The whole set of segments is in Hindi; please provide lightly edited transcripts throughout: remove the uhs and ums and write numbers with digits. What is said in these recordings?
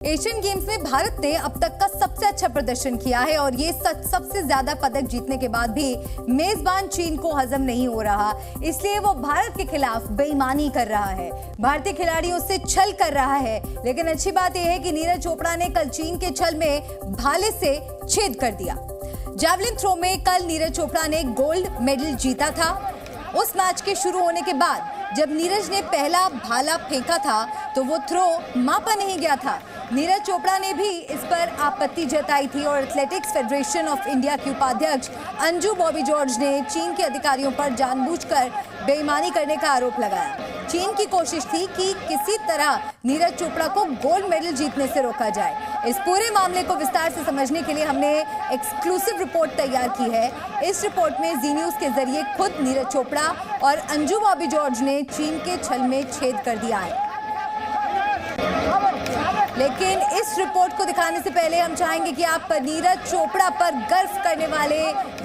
एशियन गेम्स में भारत ने अब तक का सबसे अच्छा प्रदर्शन किया है और ये सबसे ज्यादा पदक जीतने के बाद भी मेजबान चीन को हजम नहीं हो रहा, इसलिए वो भारत के खिलाफ बेईमानी कर रहा है, भारतीय खिलाड़ियों से छल कर रहा है। लेकिन अच्छी बात यह है कि नीरज चोपड़ा ने कल चीन के छल में भाले से छेद कर दिया। जैवलिन थ्रो में कल नीरज चोपड़ा ने गोल्ड मेडल जीता था। उस मैच के शुरू होने के बाद जब नीरज ने पहला भाला फेंका था तो वो थ्रो मापा नहीं गया था। नीरज चोपड़ा ने भी इस पर आपत्ति जताई थी और एथलेटिक्स फेडरेशन ऑफ इंडिया की उपाध्यक्ष अंजू बॉबी जॉर्ज ने चीन के अधिकारियों पर जानबूझकर बेईमानी करने का आरोप लगाया। चीन की कोशिश थी कि किसी तरह नीरज चोपड़ा को गोल्ड मेडल जीतने से रोका जाए। इस पूरे मामले को विस्तार से समझने के लिए हमने एक्सक्लूसिव रिपोर्ट तैयार की है। इस रिपोर्ट में जी न्यूज के जरिए खुद नीरज चोपड़ा और अंजू बॉबी जॉर्ज ने चीन के छल में छेद कर दिया है। लेकिन इस रिपोर्ट को दिखाने से पहले हम चाहेंगे कि आप नीरज चोपड़ा पर गर्व करने वाले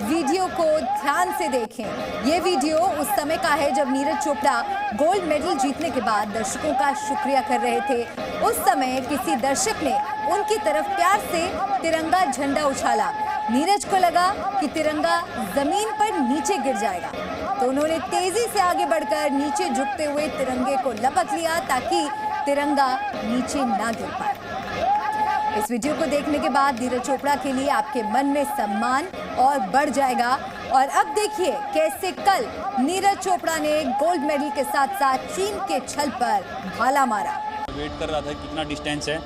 वीडियो को ध्यान से देखें। ये वीडियो उस समय का है जब नीरज चोपड़ा गोल्ड मेडल जीतने के बाद दर्शकों का शुक्रिया कर रहे थे। उस समय किसी दर्शक ने उनकी तरफ प्यार से तिरंगा झंडा उछाला। नीरज को लगा कि तिरंगा जमीन पर नीचे गिर जाएगा, तो उन्होंने तेजी से आगे बढ़कर नीचे झुकते हुए तिरंगे को लपक लिया ताकि तिरंगा नीचे ना गिर पाए। इस वीडियो को देखने के बाद नीरज चोपड़ा के लिए आपके मन में सम्मान और बढ़ जाएगा। और अब देखिए कैसे कल नीरज चोपड़ा ने गोल्ड मेडल के साथ साथ चीन के छल पर भाला मारा। वेट कर रहा था कितना डिस्टेंस है,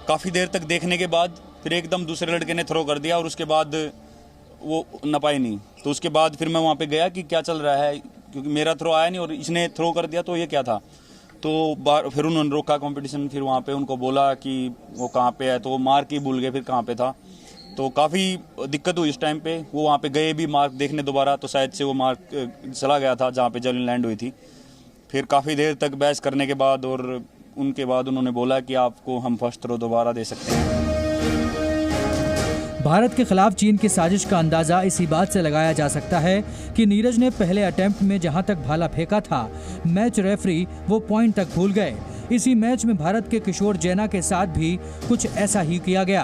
काफी देर तक देखने के बाद फिर एकदम दूसरे लड़के ने थ्रो कर दिया और उसके बाद वो नपाई नहीं। तो उसके बाद फिर मैं वहाँ पे गया कि क्या चल रहा है, क्योंकि मेरा थ्रो आया नहीं और इसने थ्रो कर दिया, तो ये क्या था। तो फिर उन्होंने रोका कंपटीशन। फिर वहाँ पे उनको बोला कि वो कहाँ पे है, तो वो मार्क ही भूल गए फिर कहाँ पे था। तो काफ़ी दिक्कत हुई इस टाइम पे। वो वहाँ पे गए भी मार्क देखने दोबारा, तो शायद से वो मार्क चला गया था जहाँ पे जैवलिन लैंड हुई थी। फिर काफ़ी देर तक बहस करने के बाद और उनके बाद उन्होंने बोला कि आपको हम फर्स्ट थ्रो दोबारा दे सकते हैं। भारत के खिलाफ चीन की साजिश का अंदाजा इसी बात से लगाया जा सकता है कि नीरज ने पहले अटेम्प्ट में जहां तक भाला फेंका था, मैच रेफरी वो पॉइंट तक भूल गए। इसी मैच में भारत के किशोर जैना के साथ भी कुछ ऐसा ही किया गया।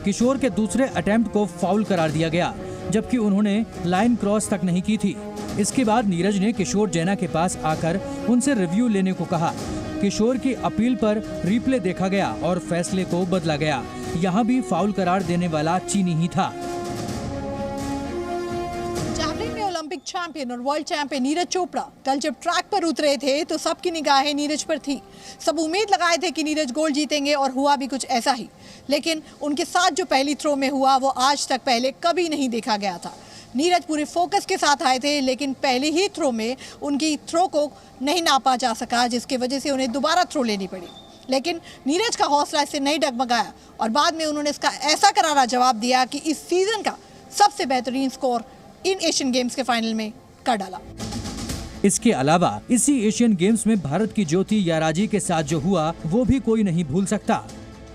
किशोर के दूसरे अटेम्प्ट को फाउल करार दिया गया, जबकि उन्होंने लाइन क्रॉस तक नहीं की थी। इसके बाद नीरज ने किशोर जैना के पास आकर उनसे रिव्यू लेने को कहा। किशोर की अपील पर रिप्ले देखा गया और फैसले को बदला गया। यहाँ भी फाउल करार देने वाला चीनी ही था। जैवलिन में ओलंपिक चैंपियन और वर्ल्ड चैंपियन नीरज चोपड़ा कल जब ट्रैक पर उतरे थे तो सबकी निगाहें नीरज पर थी। सब उम्मीद लगाए थे कि नीरज गोल्ड जीतेंगे और हुआ भी कुछ ऐसा ही। लेकिन उनके साथ जो पहली थ्रो में हुआ वो आज तक पहले कभी नहीं देखा गया था। नीरज पूरे फोकस के साथ आए थे, लेकिन पहले ही थ्रो में उनकी थ्रो को नहीं नापा जा सका, जिसकी वजह से उन्हें दोबारा थ्रो लेनी पड़ी। लेकिन नीरज का हौसला इससे नहीं डगमगाया और बाद में उन्होंने इसका ऐसा करारा जवाब दिया कि इस सीजन का सबसे बेहतरीन स्कोर इन एशियन गेम्स के फाइनल में कर डाला। इसके अलावा इसी एशियन गेम्स में भारत की ज्योति याराजी के साथ जो हुआ वो भी कोई नहीं भूल सकता।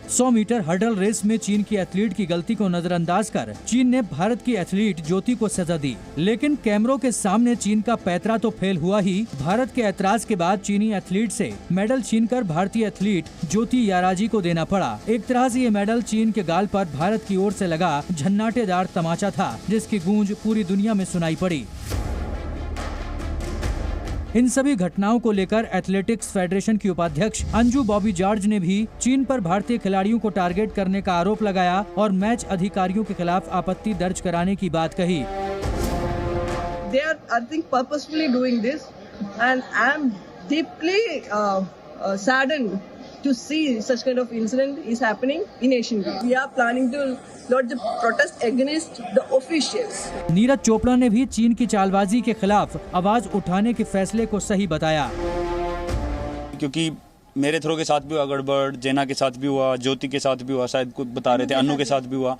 100 मीटर हर्डल रेस में चीन की एथलीट की गलती को नजरअंदाज कर चीन ने भारत की एथलीट ज्योति को सजा दी। लेकिन कैमरों के सामने चीन का पैतरा तो फेल हुआ ही। भारत के ऐतराज के बाद चीनी एथलीट से मेडल छीनकर भारतीय एथलीट ज्योति याराजी को देना पड़ा। एक तरह से ये मेडल चीन के गाल पर भारत की ओर से लगा झन्नाटेदार तमाचा था, जिसकी गूंज पूरी दुनिया में सुनाई पड़ी। इन सभी घटनाओं को लेकर एथलेटिक्स फेडरेशन की उपाध्यक्ष अंजू बॉबी जॉर्ज ने भी चीन पर भारतीय खिलाड़ियों को टारगेट करने का आरोप लगाया और मैच अधिकारियों के खिलाफ आपत्ति दर्ज कराने की बात कही। They are, I think, purposefully doing this, and I am deeply saddened to see such kind of incident is happening in Asian Games. We are planning to lodge a protest against the officials. Neeraj Chopra ने भी चीन की चालबाजी के खिलाफ आवाज उठाने के फैसले को सही बताया। क्योंकि मेरे थ्रो के साथ भी हुआ गड़बड़, जैना के साथ भी हुआ, ज्योति के साथ भी हुआ, शायद कुछ बता रहे थे अन्नू के साथ भी हुआ।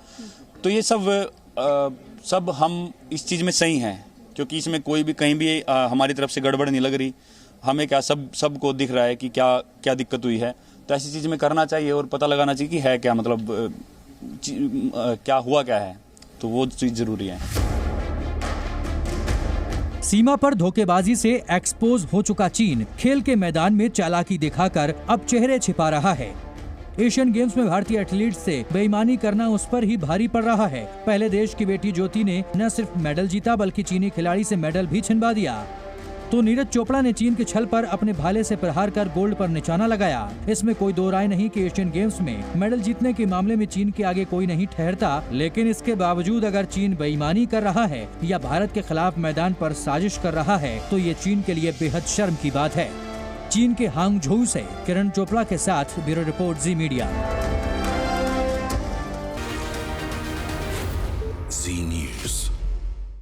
तो ये सब हम इस चीज में सही हैं, क्योंकि इसमें कोई भी कहीं भी हमारी तरफ से गड़बड़ नहीं लग रही। हमें क्या सबको दिख रहा है कि क्या दिक्कत हुई है। तो ऐसी चीज में करना चाहिए और पता लगाना चाहिए कि है क्या, मतलब क्या हुआ क्या है, तो वो चीज जरूरी है। सीमा पर धोखेबाजी से एक्सपोज हो चुका चीन खेल के मैदान में चालाकी दिखाकर अब चेहरे छिपा रहा है। एशियन गेम्स में भारतीय एथलीट से बेईमानी करना उस पर ही भारी पड़ रहा है। पहले देश की बेटी ज्योति ने न सिर्फ मेडल जीता बल्कि चीनी खिलाड़ी से मेडल भी छिनवा दिया। तो नीरज चोपड़ा ने चीन के छल पर अपने भाले से प्रहार कर गोल्ड पर निशाना लगाया। इसमें कोई दो राय नहीं कि एशियन गेम्स में मेडल जीतने के मामले में चीन के आगे कोई नहीं ठहरता। लेकिन इसके बावजूद अगर चीन बेईमानी कर रहा है या भारत के खिलाफ मैदान पर साजिश कर रहा है तो ये चीन के लिए बेहद शर्म की बात है। चीन के हांगझोउ से किरण चोपड़ा के साथ ब्यूरो रिपोर्ट जी मीडिया।